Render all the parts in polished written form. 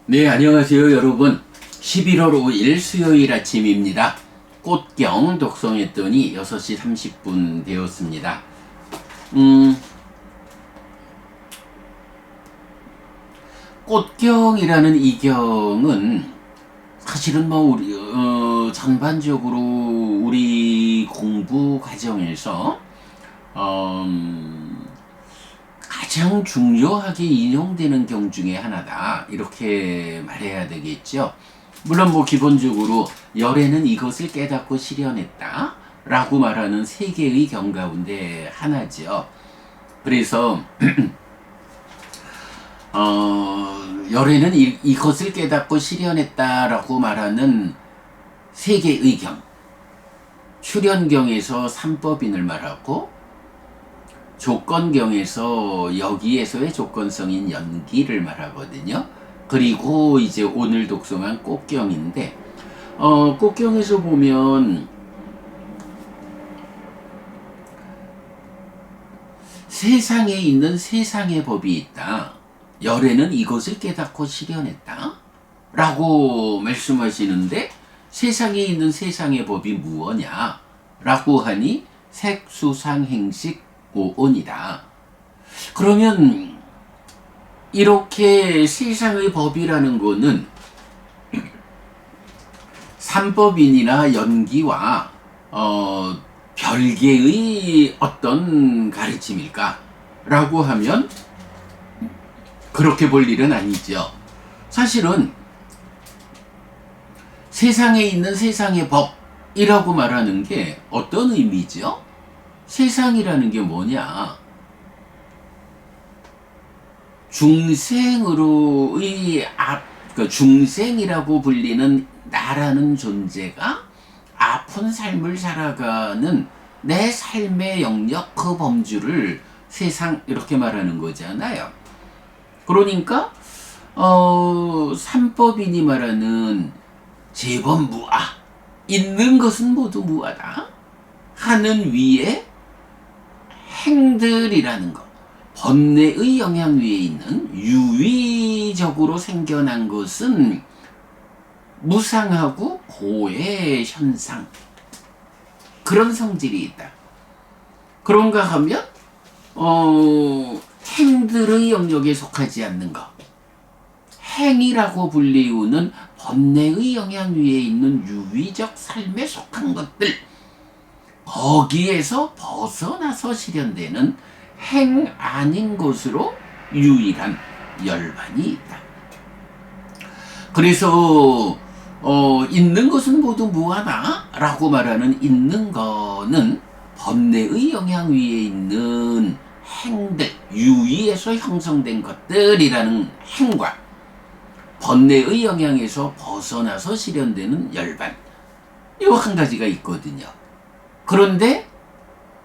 네, 안녕하세요, 여러분. 11월 5일 수요일 아침입니다. 꽃경 독성했더니 6시 30분 되었습니다. 꽃경이라는 이 경은 사실은 우리 전반적으로 우리 공부 과정에서 가장 중요하게 인용되는 경 중에 하나다, 이렇게 말해야 되겠죠. 물론 기본적으로 열애는 이것을 깨닫고 실현했다 라고 말하는 세 개의 경 가운데 하나죠. 그래서 열애는 이것을 깨닫고 실현했다 라고 말하는 세 개의 경, 출현경에서 삼법인을 말하고, 조건경에서 여기에서의 조건성인 연기를 말하거든요. 그리고 이제 오늘 독송한 꽃경인데, 꽃경에서 보면 세상에 있는 세상의 법이 있다, 열애는 이것을 깨닫고 실현했다 라고 말씀하시는데, 세상에 있는 세상의 법이 무엇냐 라고 하니 색수상행식 오온이다. 그러면 이렇게 세상의 법이라는 거는 삼법인이나 연기와 별개의 어떤 가르침일까 라고 하면 그렇게 볼 일은 아니죠. 사실은 세상에 있는 세상의 법이라고 말하는 게 어떤 의미죠? 세상이라는 게 뭐냐? 중생으로의 중생이라고 불리는 나라는 존재가 아픈 삶을 살아가는 내 삶의 영역, 그 범주를 세상, 이렇게 말하는 거잖아요. 그러니까 삼법인이 말하는 재범무아, 있는 것은 모두 무아다 하는 위에 행들이라는 것, 번뇌의 영향 위에 있는 유의적으로 생겨난 것은 무상하고 고의 현상, 그런 성질이 있다. 그런가 하면 행들의 영역에 속하지 않는 것, 행이라고 불리우는 번뇌의 영향 위에 있는 유의적 삶에 속한 것들, 거기에서 벗어나서 실현되는 행 아닌 것으로 유일한 열반이 있다. 그래서 있는 것은 모두 무하다 라고 말하는 있는 거는 번뇌의 영향 위에 있는 행들, 유의에서 형성된 것들이라는 행과 번뇌의 영향에서 벗어나서 실현되는 열반, 이 한 가지가 있거든요. 그런데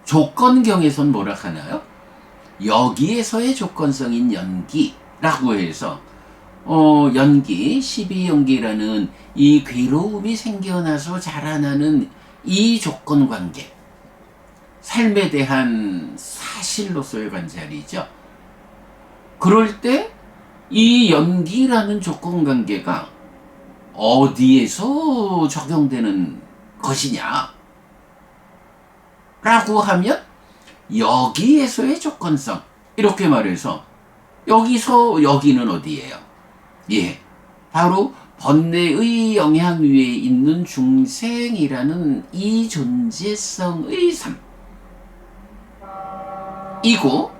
조건경에선 뭐라 하나요? 여기에서의 조건성인 연기라고 해서 연기, 12연기라는 이 괴로움이 생겨나서 자라나는 이 조건관계, 삶에 대한 사실로서의 관찰이죠. 그럴 때 이 연기라는 조건관계가 어디에서 적용되는 것이냐 라고 하면 여기에서의 조건성, 이렇게 말해서 여기서 여기는 어디예요? 예, 바로 번뇌의 영향 위에 있는 중생이라는 이 존재성의 삶, 이고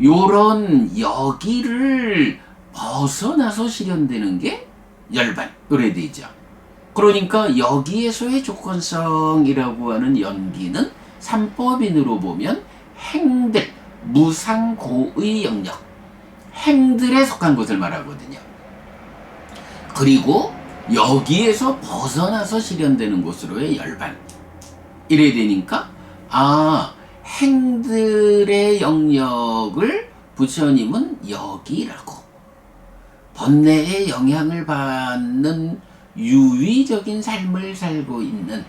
요런 여기를 벗어나서 실현되는 게 열반, 그래 되죠. 그러니까 여기에서의 조건성이라고 하는 연기는 삼법인으로 보면 행들, 무상고의 영역, 행들에 속한 것을 말하거든요. 그리고 여기에서 벗어나서 실현되는 것으로의 열반, 이래 되니까 행들의 영역을 부처님은 여기라고, 번뇌의 영향을 받는 유의적인 삶을 살고 있는,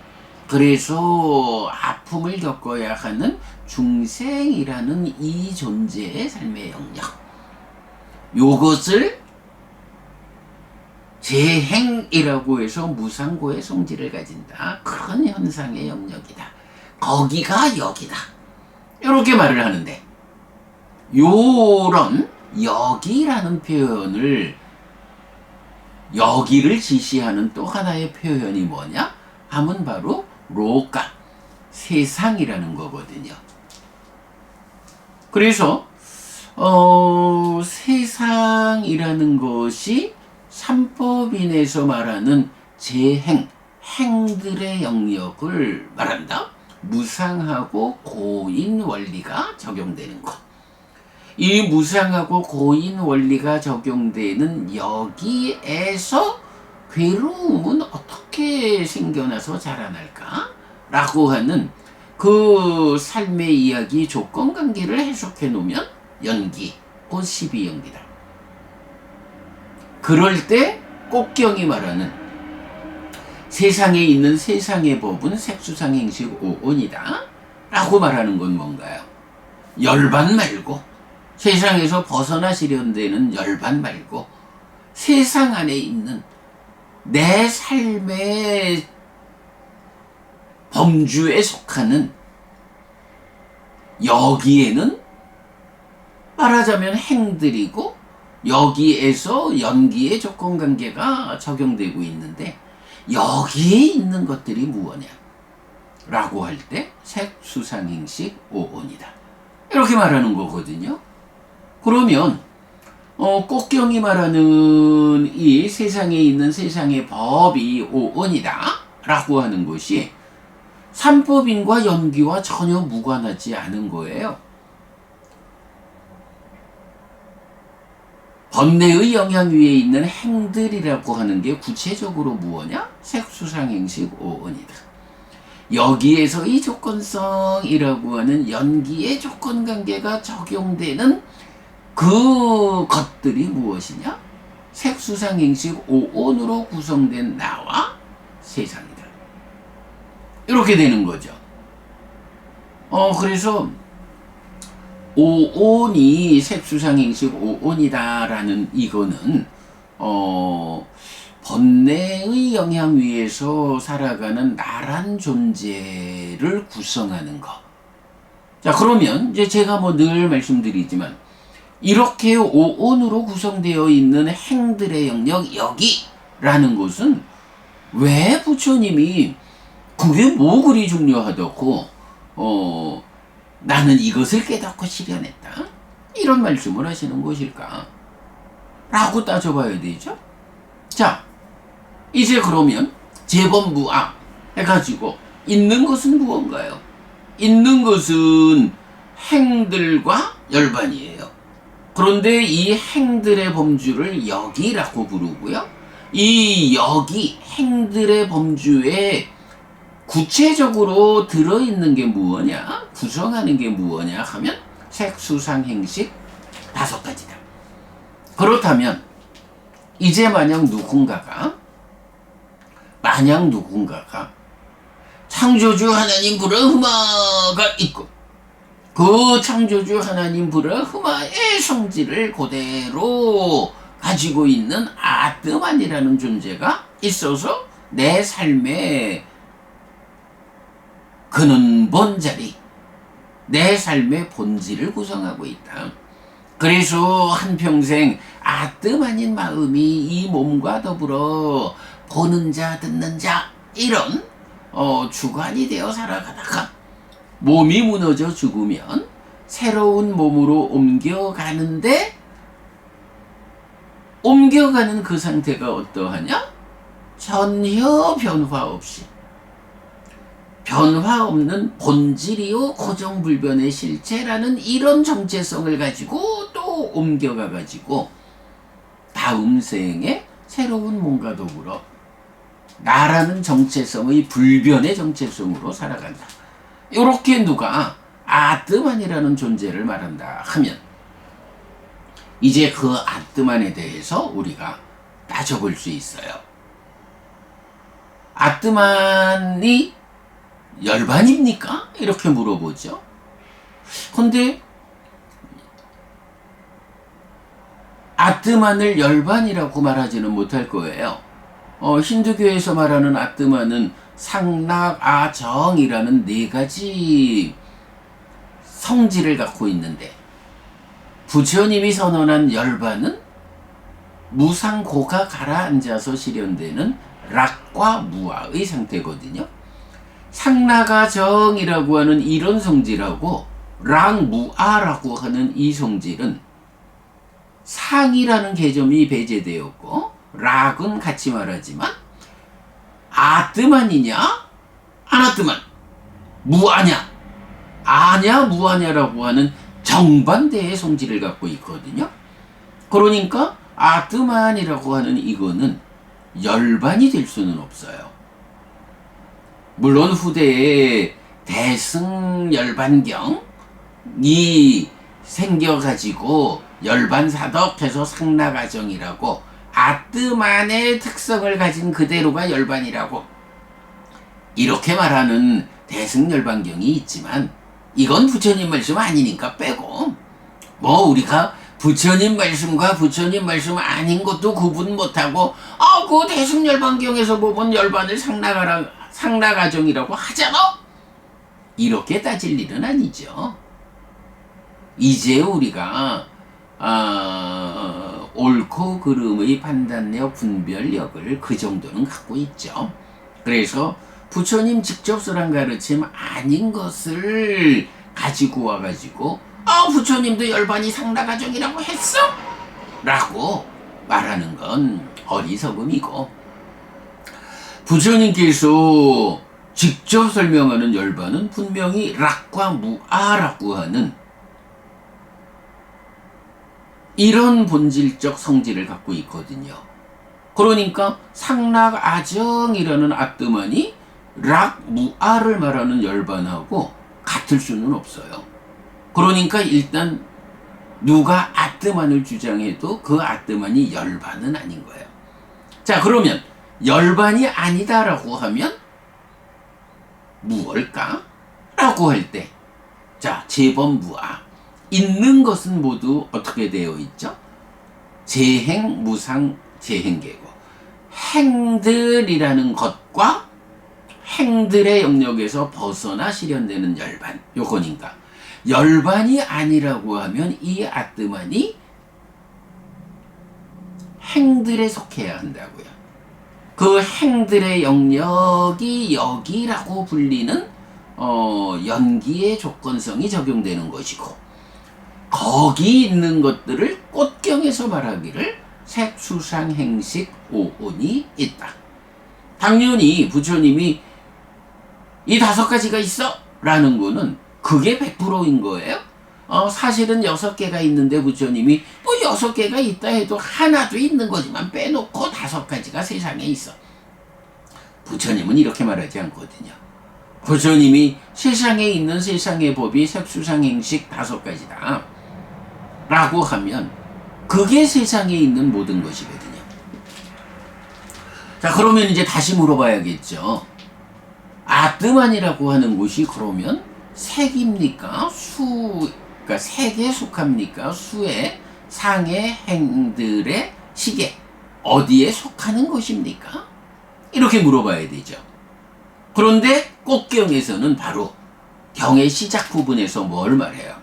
그래서 아픔을 겪어야 하는 중생이라는 이 존재의 삶의 영역, 요것을 재행이라고 해서 무상고의 성질을 가진다. 그런 현상의 영역이다. 거기가 여기다. 이렇게 말을 하는데, 요런 여기라는 표현을, 여기를 지시하는 또 하나의 표현이 뭐냐 하면 바로 로가, 세상이라는 거거든요. 그래서 세상이라는 것이 삼법인에서 말하는 재행, 행들의 영역을 말한다. 무상하고 고인 원리가 적용되는 것. 이 무상하고 고인 원리가 적용되는 여기에서 괴로움은 어떻게 생겨나서 자라날까? 라고 하는 그 삶의 이야기 조건관계를 해석해 놓으면 연기, 곧 12연기다. 그럴 때 꼭경이 말하는 세상에 있는 세상의 법은 색수상행식 오온이다 라고 말하는 건 뭔가요? 열반 말고, 세상에서 벗어나시려 되는 열반 말고, 세상 안에 있는 내 삶의 범주에 속하는 여기에는 말하자면 행들이고, 여기에서 연기의 조건관계가 적용되고 있는데, 여기에 있는 것들이 무엇냐? 라고 할 때 색수상행식 오온이다. 이렇게 말하는 거거든요. 그러면 꼭경이 말하는 이 세상에 있는 세상의 법이 오온이다 라고 하는 것이 삼법인과 연기와 전혀 무관하지 않은 거예요. 번뇌의 영향 위에 있는 행들이라고 하는 게 구체적으로 무엇냐? 색수상행식 오온이다. 여기에서 이 조건성이라고 하는 연기의 조건관계가 적용되는 그 것들이 무엇이냐? 색수상행식 오온으로 구성된 나와 세상이다. 이렇게 되는 거죠. 그래서 오온이 색수상행식 오온이다라는 이거는 번뇌의 영향 위에서 살아가는 나란 존재를 구성하는 것. 자, 그러면 이제 제가 늘 말씀드리지만 이렇게 오온으로 구성되어 있는 행들의 영역 여기라는 것은 왜 부처님이 그게 뭐 그리 중요하다고 나는 이것을 깨닫고 실현했다 이런 말씀을 하시는 것일까? 라고 따져봐야 되죠. 자, 이제 그러면 재범부악 해가지고 있는 것은 무언가요? 있는 것은 행들과 열반이에요. 그런데 이 행들의 범주를 여기라고 부르고요. 이 여기 행들의 범주에 구체적으로 들어있는 게 무엇이냐? 구성하는 게 무엇이냐 하면 색수상행식 5가지다. 그렇다면 이제 만약 누군가가 창조주 하나님 브라흐마가 있고 그 창조주 하나님 브라흐마의 성질을 그대로 가지고 있는 아트만이라는 존재가 있어서 내 삶의 근원본 자리, 내 삶의 본질을 구성하고 있다. 그래서 한평생 아뜸아닌 마음이 이 몸과 더불어 보는 자 듣는 자 이런 주관이 되어 살아가다가 몸이 무너져 죽으면 새로운 몸으로 옮겨가는데 옮겨가는 그 상태가 어떠하냐? 전혀 변화 없이 변화 없는 본질이요 고정불변의 실체라는 이런 정체성을 가지고 또 옮겨가 가지고 다음 생에 새로운 몸과 더불어 나라는 정체성의 불변의 정체성으로 살아간다. 이렇게 누가 아뜨만이라는 존재를 말한다 하면 이제 그 아뜨만에 대해서 우리가 따져볼 수 있어요. 아뜨만이 열반입니까? 이렇게 물어보죠. 근데 아뜨만을 열반이라고 말하지는 못할 거예요. 힌두교에서 말하는 아뜨만은 상락아정이라는 네 가지 성질을 갖고 있는데, 부처님이 선언한 열반은 무상고가 가라앉아서 실현되는 락과 무아의 상태거든요. 상락아정이라고 하는 이런 성질하고 락무아라고 하는 이 성질은 상이라는 개념이 배제되었고, 락은 같이 말하지만 아뜨만이냐 아나뜨만, 무아냐 아냐 무아냐라고 하는 정반대의 성질을 갖고 있거든요. 그러니까 아뜨만이라고 하는 이거는 열반이 될 수는 없어요. 물론 후대에 대승열반경이 생겨가지고 열반사덕해서 상락아정이라고, 아뜨만의 특성을 가진 그대로가 열반이라고 이렇게 말하는 대승열반경이 있지만, 이건 부처님 말씀 아니니까 빼고, 뭐 우리가 부처님 말씀과 부처님 말씀 아닌 것도 구분 못하고 그 대승열반경에서 보면 열반을 상락아정이라고 하잖아, 이렇게 따질 일은 아니죠. 이제 우리가 옳고 그름의 판단력, 분별력을 그 정도는 갖고 있죠. 그래서 부처님 직접 설한 가르침 아닌 것을 가지고 와가지고 부처님도 열반이 상락아정이라고 했어? 라고 말하는 건 어리석음이고, 부처님께서 직접 설명하는 열반은 분명히 락과 무아라고 하는 이런 본질적 성질을 갖고 있거든요. 그러니까 상락아정이라는 아뜨만이 락무아를 말하는 열반하고 같을 수는 없어요. 그러니까 일단 누가 아뜨만을 주장해도 그 아뜨만이 열반은 아닌 거예요. 자, 그러면 열반이 아니다라고 하면 무엇일까? 라고 할 때, 자, 재범무아, 있는 것은 모두 어떻게 되어 있죠? 재행, 무상, 재행계고, 행들이라는 것과 행들의 영역에서 벗어나 실현되는 열반, 요거니까 열반이 아니라고 하면 이 아뜨만이 행들에 속해야 한다고요. 그 행들의 영역이 여기라고 불리는 연기의 조건성이 적용되는 것이고, 거기 있는 것들을 꽃경에서 말하기를 색수상행식 오온이 있다. 당연히 부처님이 이 5가지가 있어 라는 거는 그게 100%인 거예요. 사실은 6개가 있는데 부처님이 뭐 6개가 있다 해도 하나도 있는 거지만 빼놓고 5가지가 세상에 있어. 부처님은 이렇게 말하지 않거든요. 부처님이 세상에 있는 세상의 법이 색수상행식 5가지다 라고 하면 그게 세상에 있는 모든 것이거든요. 자, 그러면 이제 다시 물어봐야겠죠. 아뜨만이라고 하는 것이 그러면 색입니까? 그러니까 색에 속합니까? 수의, 상의, 행들의, 시계, 어디에 속하는 것입니까? 이렇게 물어봐야 되죠. 그런데 꽃경에서는 바로 경의 시작 부분에서 뭘 말해요?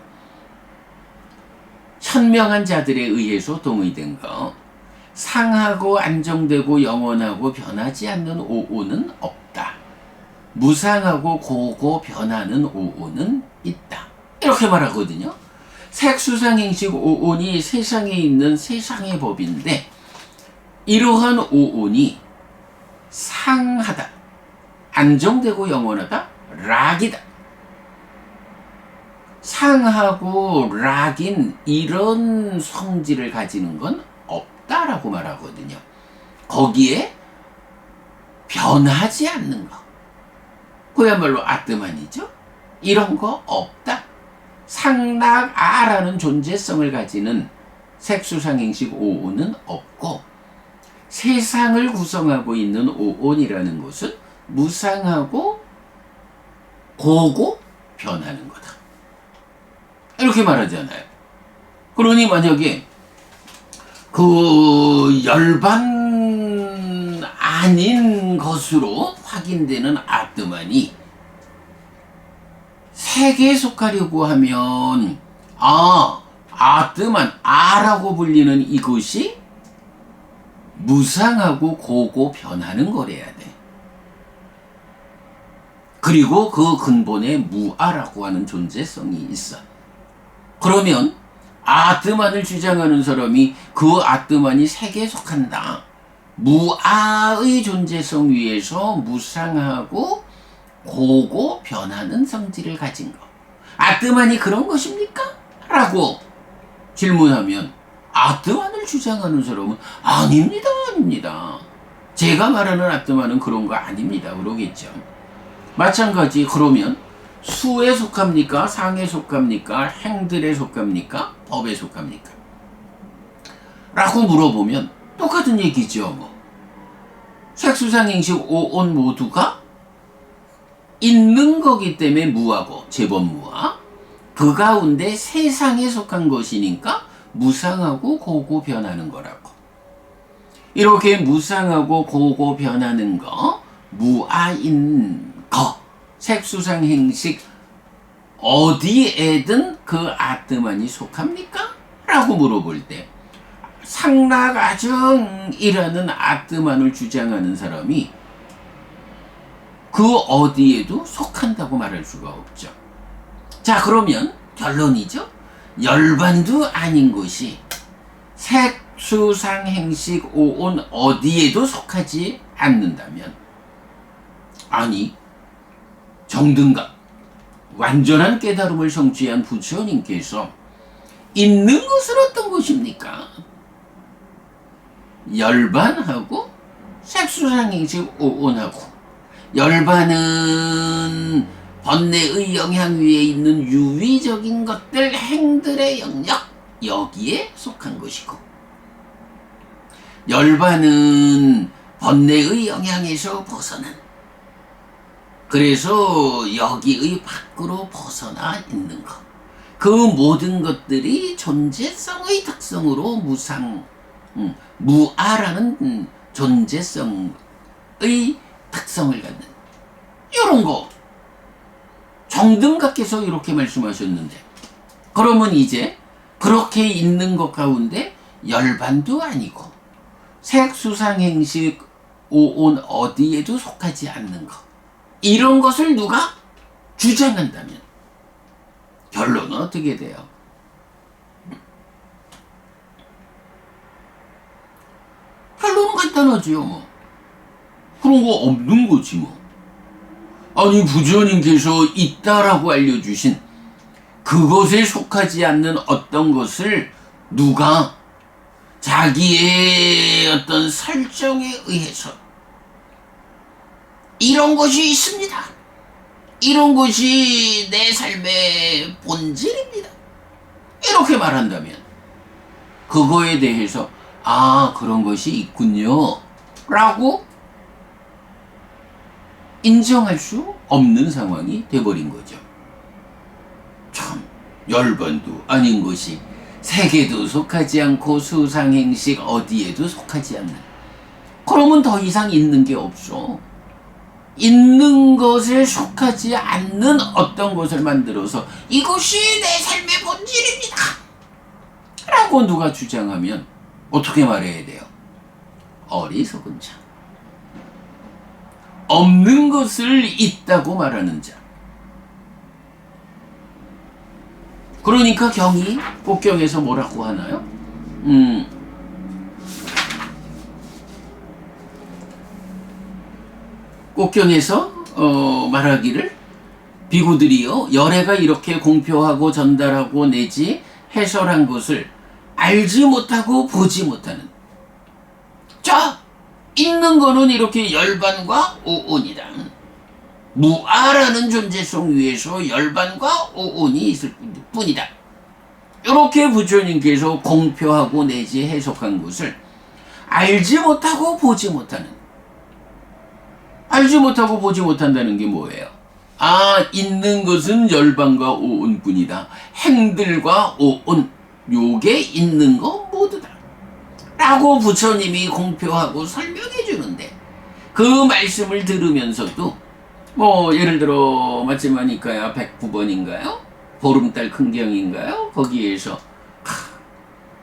현명한 자들에 의해서 동의된 거, 상하고 안정되고 영원하고 변하지 않는 오온은 없다. 무상하고 고고 변하는 오온은 있다. 이렇게 말하거든요. 색수상행식 오온이 세상에 있는 세상의 법인데, 이러한 오온이 상하다, 안정되고 영원하다, 락이다. 상하고 락인 이런 성질을 가지는 건 없다라고 말하거든요. 거기에 변하지 않는 거, 그야말로 아뜨만이죠. 이런 거 없다. 상락아라는 존재성을 가지는 색수상행식 오온은 없고, 세상을 구성하고 있는 오온이라는 것은 무상하고 고고 변하는 거다. 이렇게 말하잖아요. 그러니 만약에 그 열반 아닌 것으로 확인되는 아뜨만이 색에 속하려고 하면 아뜨만 아라고 불리는 이것이 무상하고 고고 변하는 거래야 돼. 그리고 그 근본에 무아라고 하는 존재성이 있어. 그러면 아뜨만을 주장하는 사람이 그 아뜨만이 색에 속한다. 무아의 존재성 위에서 무상하고 고고 변하는 성질을 가진 거. 아뜨만이 그런 것입니까? 라고 질문하면 아뜨만을 주장하는 사람은 아닙니다, 아닙니다. 제가 말하는 아뜨만은 그런 거 아닙니다. 그러겠죠. 마찬가지 그러면 수에 속합니까? 상에 속합니까? 행들에 속합니까? 법에 속합니까? 라고 물어보면 똑같은 얘기죠. 뭐. 색수상행식 오온 모두가 있는 거기 때문에 무하고 제법무하, 그 가운데 세상에 속한 것이니까 무상하고 고고 변하는 거라고. 이렇게 무상하고 고고 변하는 거, 무아인 거, 색수상행식 어디에든 그 아뜨만이 속합니까? 라고 물어볼 때 상락아정이라는 아뜨만을 주장하는 사람이 그 어디에도 속한다고 말할 수가 없죠. 자, 그러면 결론이죠. 열반도 아닌 것이 색수상행식 오온 어디에도 속하지 않는다면, 아니 정등각 완전한 깨달음을 성취한 부처님께서 있는 것은 어떤 것입니까? 열반하고 색수상행식 오온하고, 열반은 번뇌의 영향 위에 있는 유의적인 것들, 행들의 영역, 여기에 속한 것이고, 열반은 번뇌의 영향에서 벗어난, 그래서 여기의 밖으로 벗어나 있는 것, 그 모든 것들이 존재성의 특성으로 무아라는 존재성의 특성을 갖는 이런 거 정등각께서 이렇게 말씀하셨는데, 그러면 이제 그렇게 있는 것 가운데 열반도 아니고 색수상행식 오온 어디에도 속하지 않는 것, 이런 것을 누가 주장한다면 결론은 어떻게 돼요? 결론은 간단하지요. 뭐 그런 거 없는 거지 뭐. 아니 부처님께서 있다라고 알려주신 그것에 속하지 않는 어떤 것을 누가 자기의 어떤 설정에 의해서 이런 것이 있습니다, 이런 것이 내 삶의 본질입니다, 이렇게 말한다면 그거에 대해서 그런 것이 있군요 라고 인정할 수 없는 상황이 돼버린 거죠. 참 열반도 아닌 것이 색에도 속하지 않고 수상행식 어디에도 속하지 않는, 그러면 더 이상 있는 게 없어. 있는 것에 속하지 않는 어떤 것을 만들어서 이것이 내 삶의 본질입니다 라고 누가 주장하면 어떻게 말해야 돼요? 어리석은 자, 없는 것을 있다고 말하는 자. 그러니까 경이 법경에서 뭐라고 하나요? 꼭경에서 말하기를 비구들이요 열애가 이렇게 공표하고 전달하고 내지 해설한 것을 알지 못하고 보지 못하는, 자 있는 거는 이렇게 열반과 오온이다, 무아라는 존재성 위에서 열반과 오온이 있을 뿐이다, 이렇게 부처님께서 공표하고 내지 해석한 것을 알지 못하고 보지 못하는, 알지 못하고 보지 못한다는 게 뭐예요? 있는 것은 열반과 오온뿐이다, 행들과 오온 요게 있는 거 모두다, 라고 부처님이 공표하고 설명해 주는데, 그 말씀을 들으면서도 뭐 예를 들어 맞지마니까야 109번인가요? 보름달 큰경인가요? 거기에서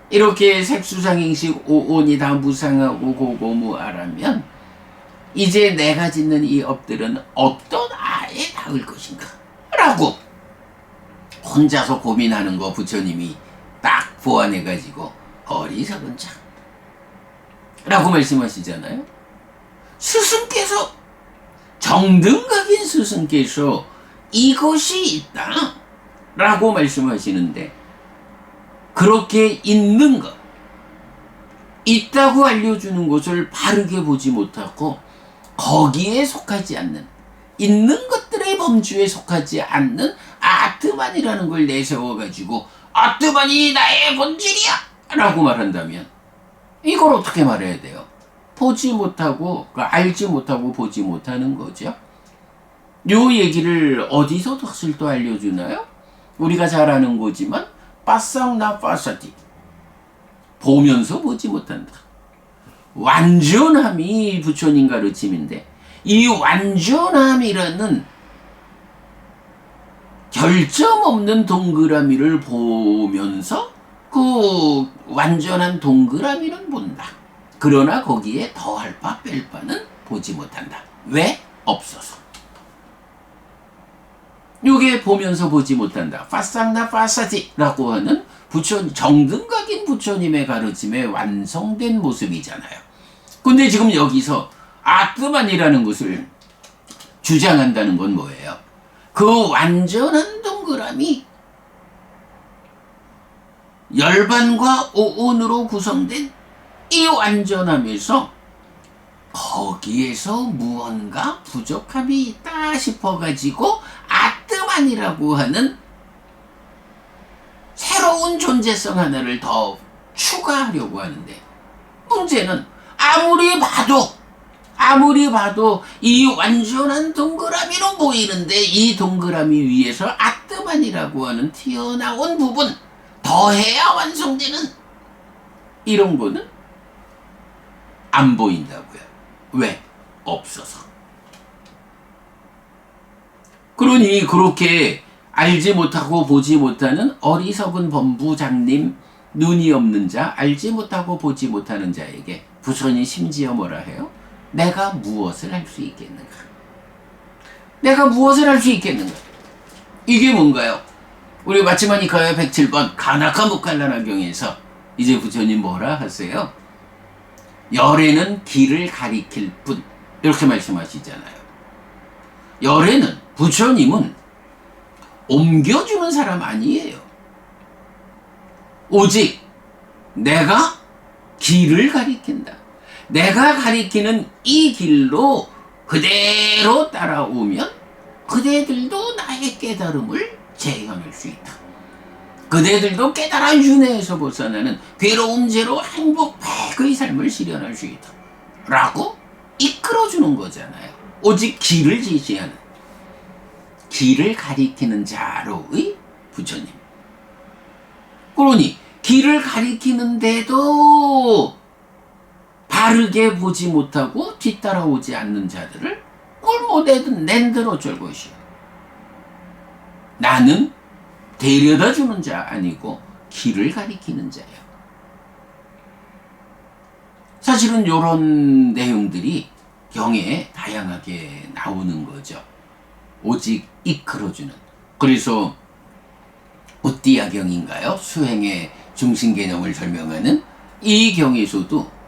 이렇게 색수상행식 오온이 다 무상하고 고고무아라면 이제 내가 짓는 이 업들은 어떤 아에 닿을 것인가? 라고 혼자서 고민하는 거 부처님이 딱 보완해가지고 어리석은 자 라고 말씀하시잖아요. 스승께서, 정등각인 스승께서 이것이 있다 라고 말씀하시는데, 그렇게 있는 것, 있다고 알려주는 것을 바르게 보지 못하고 거기에 속하지 않는, 있는 것들의 범주에 속하지 않는 아트만이라는 걸 내세워가지고 아트만이 나의 본질이야 라고 말한다면 이걸 어떻게 말해야 돼요? 보지 못하고, 알지 못하고 보지 못하는 거죠. 요 얘기를 어디서 덕실 또 알려주나요? 우리가 잘 아는 거지만 빠싹나 빠사티, 보면서 보지 못한다. 완전함이 부처님 가르침인데, 이 완전함이라는 결점 없는 동그라미를 보면서 그 완전한 동그라미는 본다. 그러나 거기에 더할 바 뺄 바는 보지 못한다. 왜? 없어서. 요게 보면서 보지 못한다. 파쌍나 파사지라고 하는 정등각인 부처님의 가르침에 완성된 모습이잖아요. 근데 지금 여기서 아트만이라는 것을 주장한다는 건 뭐예요? 그 완전한 동그라미, 열반과 오온으로 구성된 이 완전함에서 거기에서 무언가 부족함이 있다 싶어가지고 아트만이라고 하는 새로운 존재성 하나를 더 추가하려고 하는데, 문제는 아무리 봐도 이 완전한 동그라미로 보이는데, 이 동그라미 위에서 아트만이라고 하는 튀어나온 부분, 더해야 완성되는 이런 거는 안 보인다고요. 왜? 없어서. 그러니 그렇게 알지 못하고 보지 못하는 어리석은 범부장님, 눈이 없는 자, 알지 못하고 보지 못하는 자에게 부처님 심지어 뭐라 해요? 내가 무엇을 할 수 있겠는가? 내가 무엇을 할 수 있겠는가? 이게 뭔가요? 우리 마치마니카야 107번 가나카 묵갈라나경에서 이제 부처님 뭐라 하세요? 열애는 길을 가리킬 뿐, 이렇게 말씀하시잖아요. 열애는, 부처님은 옮겨주는 사람 아니에요. 오직 내가 길을 가리킨다. 내가 가리키는 이 길로 그대로 따라오면 그대들도 나의 깨달음을 재현할 수 있다. 그대들도 깨달아 윤회에서 벗어나는 괴로움 제로 행복 백의 삶을 실현할 수 있다. 라고 이끌어주는 거잖아요. 오직 길을 제시하는, 길을 가리키는 자로의 부처님. 그러니 길을 가리키는데도 바르게 보지 못하고 뒤따라오지 않는 자들을 꼴못내든 낸들 어쩔 것이요. 나는 데려다 주는 자 아니고 길을 가리키는 자예요. 사실은 이런 내용들이 경에 다양하게 나오는 거죠. 오직 이끌어주는. 그래서 우띠야경인가요? 수행의 중심 개념을 설명하는 이 경에서도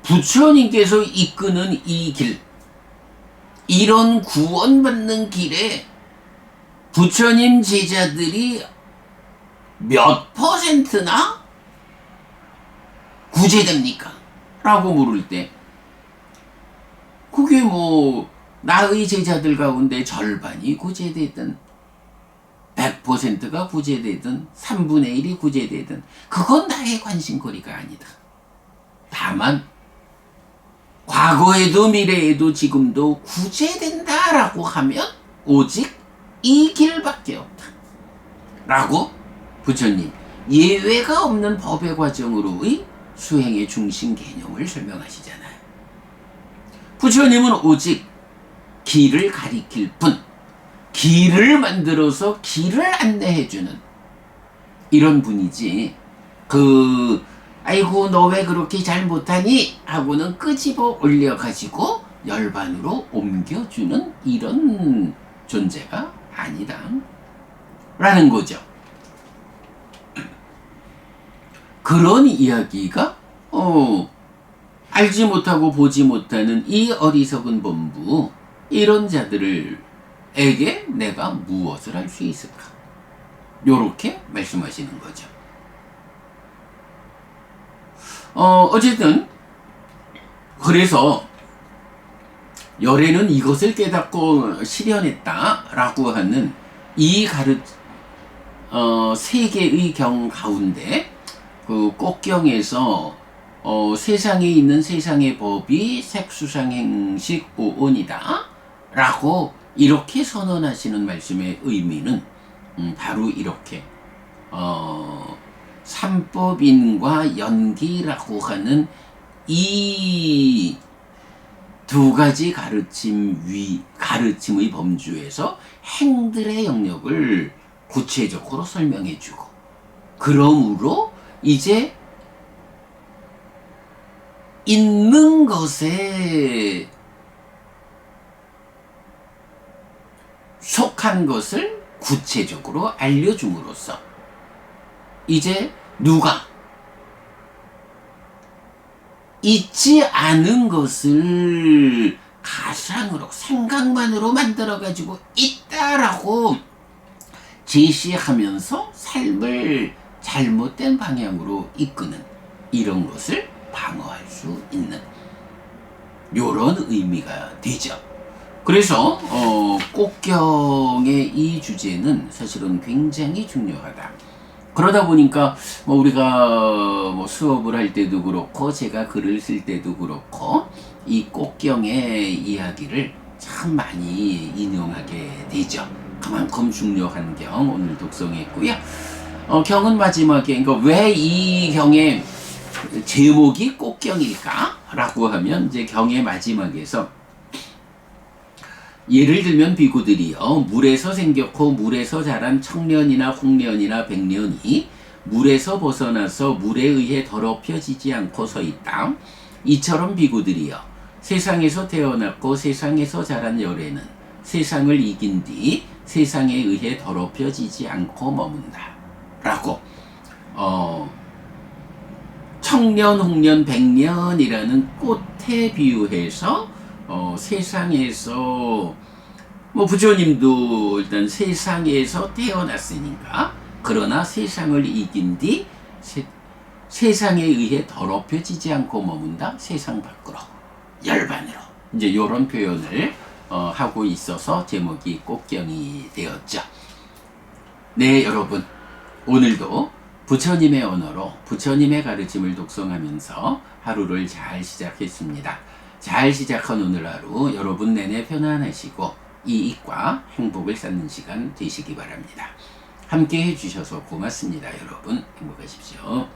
부처님께서 이끄는 이 길, 이런 구원받는 길에 부처님 제자들이 몇 퍼센트나 구제됩니까? 라고 물을 때, 그게 뭐 나의 제자들 가운데 절반이 구제되든 100%가 구제되든 3분의 1이 구제되든 그건 나의 관심거리가 아니다. 다만 과거에도 미래에도 지금도 구제된다라고 하면 오직 이 길밖에 없다. 라고 부처님 예외가 없는 법의 과정으로의 수행의 중심 개념을 설명하시잖아요. 부처님은 오직 길을 가리킬 뿐, 길을 만들어서 길을 안내해주는 이런 분이지, 아이고 너 왜 그렇게 잘 못하니? 하고는 끄집어 올려가지고 열반으로 옮겨주는 이런 존재가 아니다 라는 거죠. 그런 이야기가 알지 못하고 보지 못하는 이 어리석은 범부, 이런 자들에게 내가 무엇을 할 수 있을까? 요렇게 말씀하시는 거죠. 어쨌든 그래서 열애는 이것을 깨닫고 실현했다라고 하는 이 세 개의 경 가운데 그 꼭경에서 세상에 있는 세상의 법이 색수상행식 오온이다 라고 이렇게 선언하시는 말씀의 의미는 바로 이렇게 삼법인과 연기라고 하는 이 두 가지 가르침의 범주에서 행들의 영역을 구체적으로 설명해주고, 그러므로 이제 있는 것에 속한 것을 구체적으로 알려줌으로써 이제 누가 있지 않은 것을 가상으로 생각만으로 만들어가지고 있다라고 제시하면서 삶을 잘못된 방향으로 이끄는 이런 것을 방어할 수 있는 요런 의미가 되죠. 그래서 꼭경의 이 주제는 사실은 굉장히 중요하다. 그러다 보니까 우리가 수업을 할 때도 그렇고 제가 글을 쓸 때도 그렇고 이 꼭경의 이야기를 참 많이 인용하게 되죠. 그만큼 중요한 경 오늘 독송했고요. 경은 마지막에, 그러니까 왜 이 경의 제목이 꼭경일까? 라고 하면 이제 경의 마지막에서 예를 들면 비구들이요, 물에서 생겼고 물에서 자란 청년이나 홍년이나 백년이 물에서 벗어나서 물에 의해 더럽혀지지 않고 서 있다. 이처럼 비구들이요, 세상에서 태어났고 세상에서 자란 열애는 세상을 이긴 뒤 세상에 의해 더럽혀지지 않고 머문다 라고 청년, 홍년, 백년이라는 꽃에 비유해서 세상에서 부처님도 일단 세상에서 태어났으니까, 그러나 세상을 이긴 뒤 세상에 의해 더럽혀지지 않고 머문다. 세상 밖으로 열반으로 이제 이런 표현을 하고 있어서 제목이 꼭경이 되었죠. 네, 여러분, 오늘도 부처님의 언어로 부처님의 가르침을 독송하면서 하루를 잘 시작했습니다. 잘 시작한 오늘 하루 여러분 내내 편안하시고 이익과 행복을 쌓는 시간 되시기 바랍니다. 함께 해주셔서 고맙습니다. 여러분 행복하십시오.